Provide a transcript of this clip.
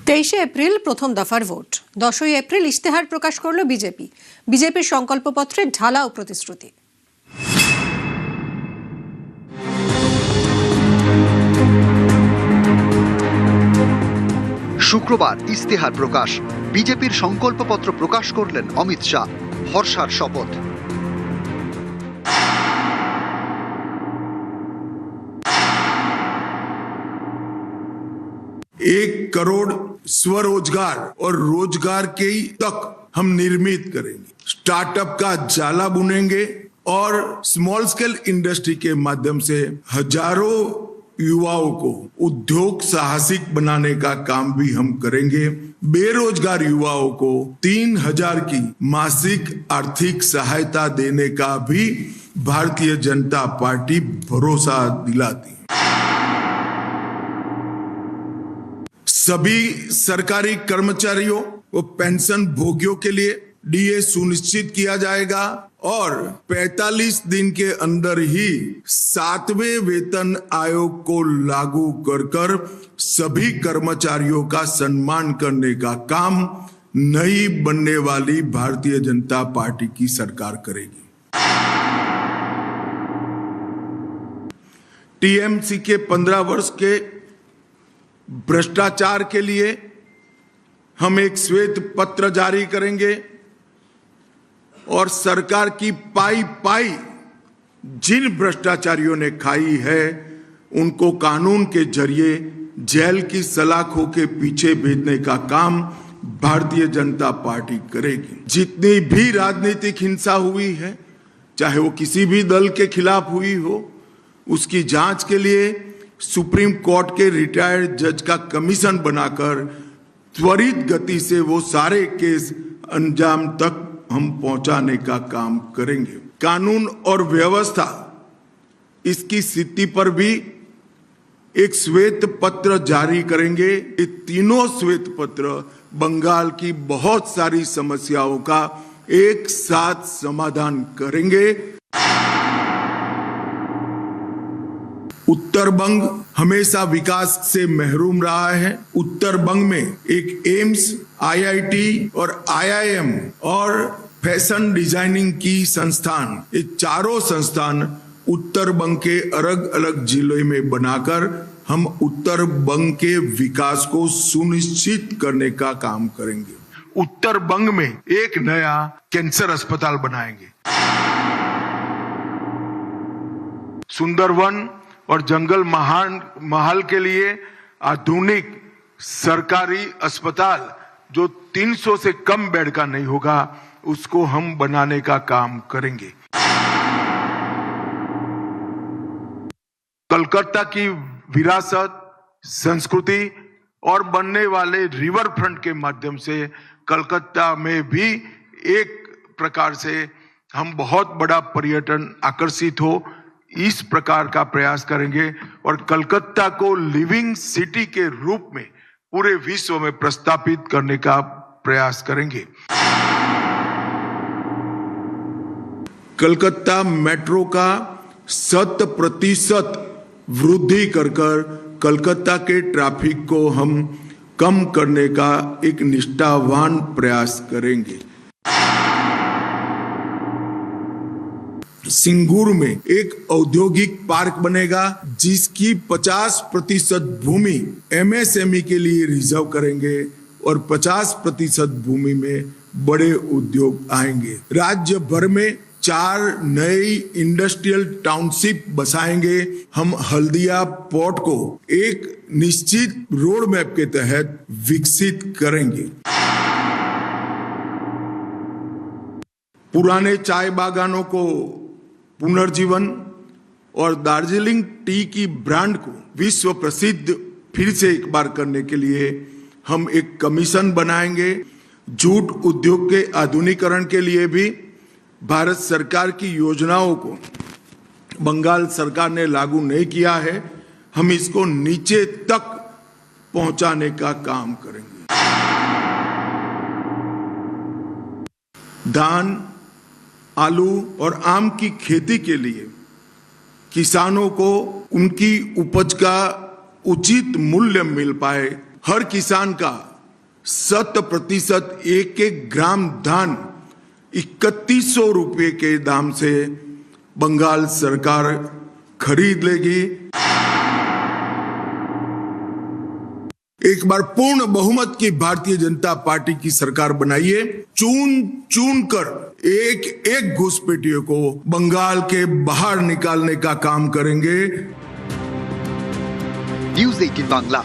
23 April প্রথম দফার vote. 10 April ইশতেহার প্রকাশ করল বিজেপি। বিজেপির সংকল্পপত্রে ঢালাও প্রতিশ্রুতি। শুক্রবার ইশতেহার প্রকাশ। বিজেপির সংকল্পপত্র প্রকাশ করলেন অমিত শাহ। ভরসার শপথ। 1 करोड़ स्वरोजगार और रोजगार के तक हम निर्मित करेंगे। स्टार्टअप का जाला बुनेंगे और स्मॉल स्केल इंडस्ट्री के माध्यम से हजारों युवाओं को उद्योग साहसिक बनाने का काम भी हम करेंगे। बेरोजगार युवाओं को 3000 की मासिक आर्थिक सहायता देने का भी भारतीय जनता पार्टी भरोसा दिलाती है। सभी सरकारी कर्मचारियों व पेंशन भोगियों के लिए डीए सुनिश्चित किया जाएगा और 45 दिन के अंदर ही 7वें वेतन आयोग को लागू कर सभी कर्मचारियों का सम्मान करने का काम नई बनने वाली भारतीय जनता पार्टी की सरकार करेगी। टीएमसी के 15 वर्ष के भ्रष्टाचार के लिए हम एक श्वेत पत्र जारी करेंगे और सरकार की पाई जिन भ्रष्टाचारियों ने खाई है उनको कानून के जरिए जेल की सलाखों के पीछे भेजने का काम भारतीय जनता पार्टी करेगी। जितनी भी राजनीतिक हिंसा हुई है, चाहे वो किसी भी दल के खिलाफ हुई हो, उसकी जांच के लिए सुप्रीम कोर्ट के रिटायर्ड जज का कमीशन बनाकर त्वरित गति से वो सारे केस अंजाम तक हम पहुंचाने का काम करेंगे। कानून और व्यवस्था इसकी स्थिति पर भी एक श्वेत पत्र जारी करेंगे। ये तीनों श्वेत पत्र बंगाल की बहुत सारी समस्याओं का एक साथ समाधान करेंगे। उत्तर बंग हमेशा विकास से महरूम रहा है। उत्तर बंग में एक एम्स, आईआईटी और आईआईएम और फैशन डिजाइनिंग की संस्थान, ये चारों संस्थान उत्तर बंग के अलग अलग जिलों में बनाकर हम उत्तर बंग के विकास को सुनिश्चित करने का काम करेंगे। उत्तर बंग में एक नया कैंसर अस्पताल बनाएंगे। सुंदरवन और जंगल महल के लिए आधुनिक सरकारी अस्पताल जो 300 से कम बेड का नहीं होगा, उसको हम बनाने का काम करेंगे। कलकत्ता की विरासत, संस्कृति और बनने वाले रिवर फ्रंट के माध्यम से कलकत्ता में भी एक प्रकार से हम बहुत बड़ा पर्यटन आकर्षित हो, इस प्रकार का प्रयास करेंगे और कलकत्ता को लिविंग सिटी के रूप में पूरे विश्व में प्रस्थापित करने का प्रयास करेंगे। कलकत्ता मेट्रो का 100% वृद्धि कर कलकत्ता के ट्रैफिक को हम कम करने का एक निष्ठावान प्रयास करेंगे। सिंगूर में एक औद्योगिक पार्क बनेगा जिसकी 50% भूमि एमएसएमई के लिए रिजर्व करेंगे और 50% भूमि में बड़े उद्योग आएंगे। राज्य भर में 4 नई इंडस्ट्रियल टाउनशिप बसाएंगे। हम हल्दिया पोर्ट को एक निश्चित रोड मैप के तहत विकसित करेंगे। पुराने चाय बागानों को पुनर्जीवन और दार्जिलिंग टी की ब्रांड को विश्व प्रसिद्ध फिर से एक बार करने के लिए हम एक कमीशन बनाएंगे। जूट उद्योग के आधुनिकीकरण के लिए भी भारत सरकार की योजनाओं को बंगाल सरकार ने लागू नहीं किया है, हम इसको नीचे तक पहुंचाने का काम करेंगे। धान, आलू और आम की खेती के लिए किसानों को उनकी उपज का उचित मूल्य मिल पाए, हर किसान का 100% एक एक ग्राम धान 3100 रुपए के दाम से बंगाल सरकार खरीद लेगी। एक बार पूर्ण बहुमत की भारतीय जनता पार्टी की सरकार बनाइए, चुन कर एक एक घुसपैठियों को बंगाल के बाहर निकालने का काम करेंगे। News 18 बांग्ला।